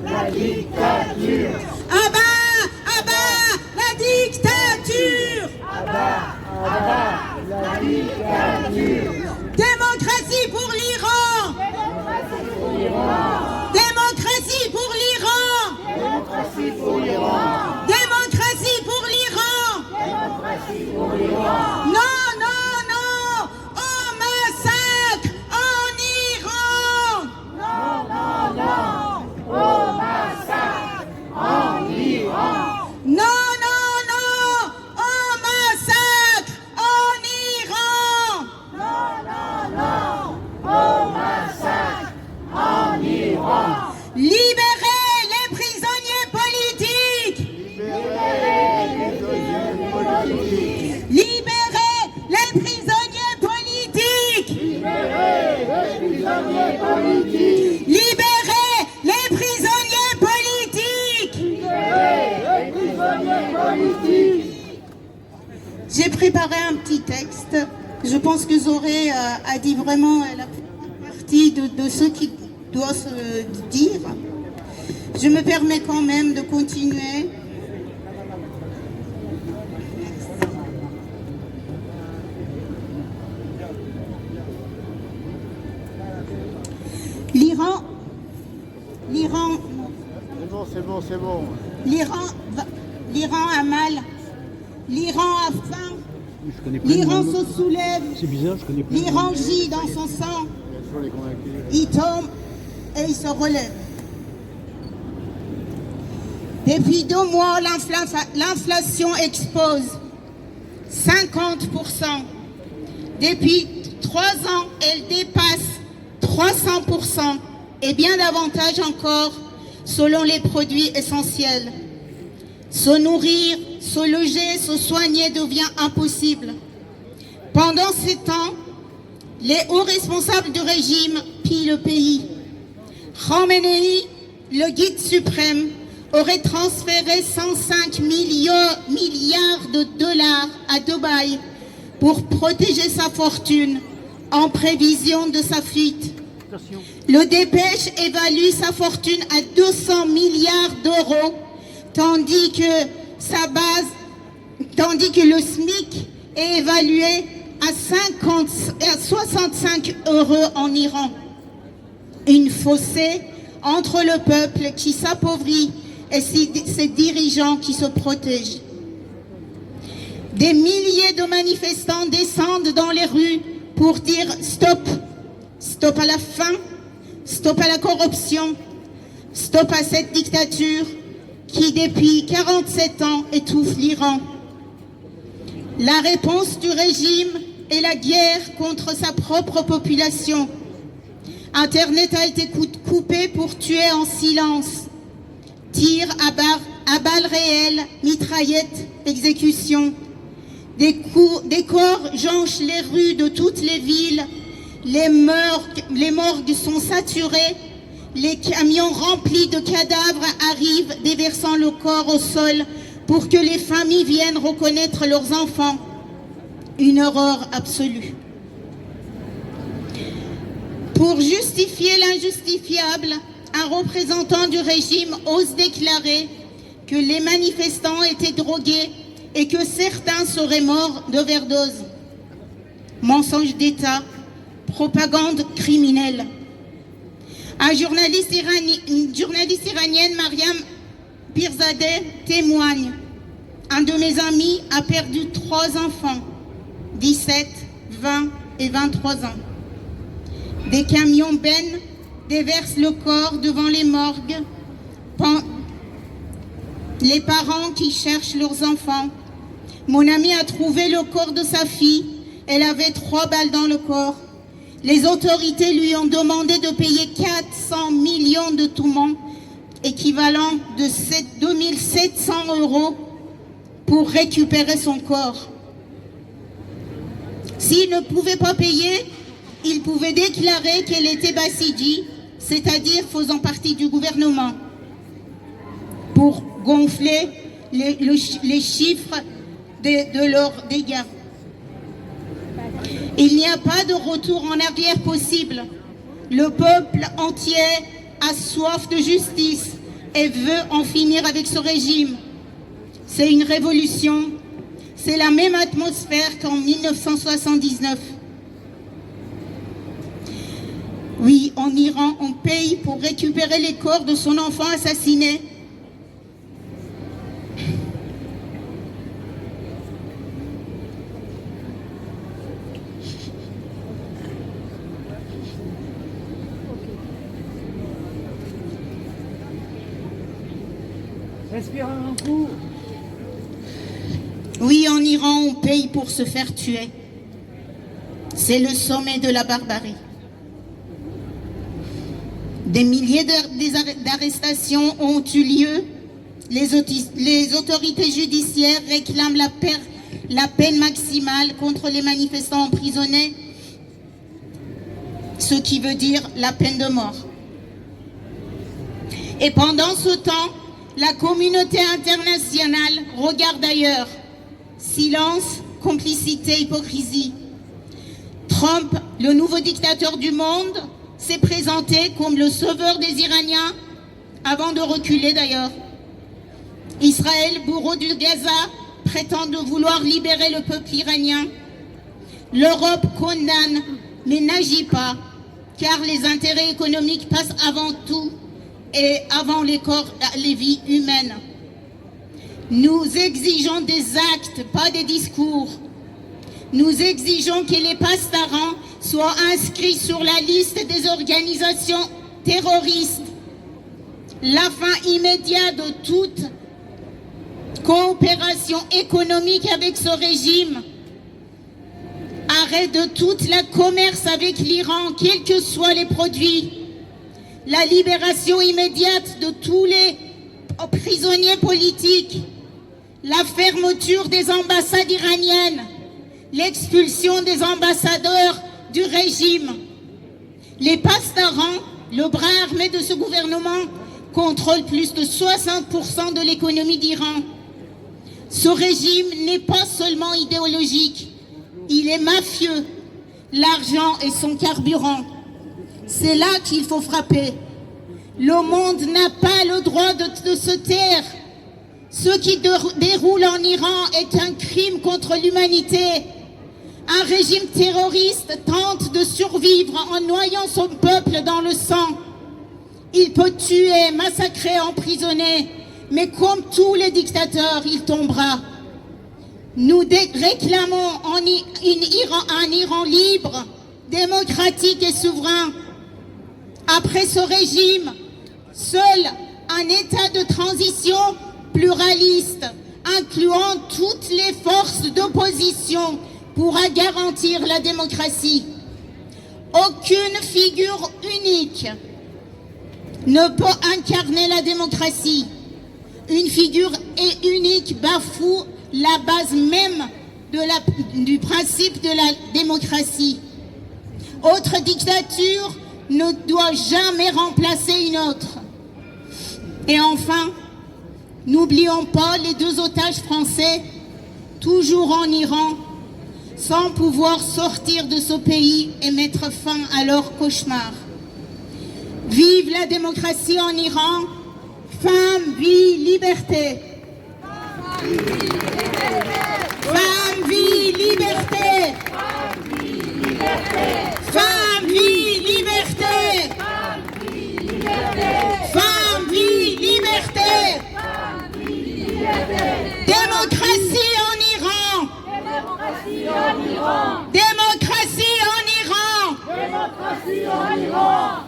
la dictature. À bas la dictature. La dictature. Démocratie pour l'Iran. Démocratie pour l'Iran. Démocratie pour l'Iran. Démocratie pour l'Iran. Démocratie pour l'Iran. Non, non, non, au massacre en Iran. Non, non, non, au massacre en Iran. Non, non, non, au massacre en Iran. Non, non, non, au massacre en Iran. Libérez les prisonniers politiques. Libérez les prisonniers politiques. Libérez les prisonniers politiques. Libérez les prisonniers politiques. Libérez les prisonniers politiques. J'ai préparé un petit texte. Je pense que Zoré a dit vraiment la première partie de ce qui doit se dire. Je me permets quand même de continuer. C'est bon. L'Iran a mal. L'Iran a faim. L'Iran se soulève. C'est bizarre, je connais pas. L'Iran gît dans son sang. Il tombe et il se relève. Depuis 2 mois, l'inflation explose. 50%. Depuis 3 ans, elle dépasse 300% et bien davantage encore selon les produits essentiels. Se nourrir, se loger, se soigner devient impossible. Pendant ces temps, les hauts responsables du régime pillent le pays. Khamenei, le guide suprême, aurait transféré 105 milliards de dollars à Dubaï pour protéger sa fortune en prévision de sa fuite. Le Dépêche évalue sa fortune à 200 milliards d'euros, tandis que le SMIC est évalué à 65 euros en Iran. Une fossée entre le peuple qui s'appauvrit et ses dirigeants qui se protègent. Des milliers de manifestants descendent dans les rues pour dire stop. Stop à la faim, stop à la corruption, stop à cette dictature qui depuis 47 ans étouffe l'Iran. La réponse du régime est la guerre contre sa propre population. Internet a été coupé pour tuer en silence. Tirs à balles réelles, mitraillettes, exécutions. Des corps jonchent les rues de toutes les villes. Les morgues sont saturées. Les camions remplis de cadavres arrivent, déversant le corps au sol pour que les familles viennent reconnaître leurs enfants. Une horreur absolue. Pour justifier l'injustifiable, un représentant du régime ose déclarer que les manifestants étaient drogués et que certains seraient morts d'overdose. Mensonge d'État, propagande criminelle. Une journaliste iranienne, Mariam Pirzadeh, témoigne. Un de mes amis a perdu 3 enfants, 17, 20 et 23 ans. Des camions bennes déversent le corps devant les morgues. Les parents qui cherchent leurs enfants. Mon ami a trouvé le corps de sa fille. Elle avait 3 balles dans le corps. Les autorités lui ont demandé de payer 400 millions de toumans, équivalent de 2700 € pour récupérer son corps. S'il ne pouvait pas payer, il pouvait déclarer qu'elle était Bassidji, c'est-à-dire faisant partie du gouvernement, pour gonfler les chiffres de leurs dégâts. Il n'y a pas de retour en arrière possible. Le peuple entier a soif de justice et veut en finir avec ce régime. C'est une révolution. C'est la même atmosphère qu'en 1979. Oui, en Iran, on paye pour récupérer les corps de son enfant assassiné. Respire un coup. Oui, en Iran, on paye pour se faire tuer. C'est le sommet de la barbarie. Des milliers d'arrestations ont eu lieu. Les autorités judiciaires réclament la peine maximale contre les manifestants emprisonnés, ce qui veut dire la peine de mort. Et pendant ce temps, la communauté internationale regarde ailleurs. Silence, complicité, hypocrisie. Trump, le nouveau dictateur du monde, s'est présenté comme le sauveur des Iraniens, avant de reculer d'ailleurs. Israël, bourreau du Gaza, prétend de vouloir libérer le peuple iranien. L'Europe condamne, mais n'agit pas, car les intérêts économiques passent avant tout et avant les vies humaines. Nous exigeons des actes, pas des discours. Nous exigeons que les pastarans soient inscrits sur la liste des organisations terroristes. La fin immédiate de toute coopération économique avec ce régime. Arrêt de tout le commerce avec l'Iran, quels que soient les produits. La libération immédiate de tous les prisonniers politiques. La fermeture des ambassades iraniennes. L'expulsion des ambassadeurs du régime. Les pastarans, le bras armé de ce gouvernement, contrôlent plus de 60% de l'économie d'Iran. Ce régime n'est pas seulement idéologique, il est mafieux. L'argent est son carburant. C'est là qu'il faut frapper. Le monde n'a pas le droit de se taire. Ce qui déroule en Iran est un crime contre l'humanité. Un régime terroriste tente de survivre en noyant son peuple dans le sang. Il peut tuer, massacrer, emprisonner, mais comme tous les dictateurs, il tombera. Nous réclamons un Iran libre, démocratique et souverain. Après ce régime, seul un état de transition pluraliste, incluant toutes les forces d'opposition, pourra garantir la démocratie. Aucune figure unique ne peut incarner la démocratie. Une figure unique bafoue la base même du principe de la démocratie. Autre dictature ne doit jamais remplacer une autre. Et enfin, n'oublions pas les 2 otages français, toujours en Iran, sans pouvoir sortir de ce pays et mettre fin à leur cauchemar. Vive la démocratie en Iran, femme, vie, liberté. Femme, vie, liberté. Femme, vie, liberté. Femme, vie, liberté. Démocratie en Iran. Démocratie en Iran. Démocratie en Iran. Démocratie en Iran.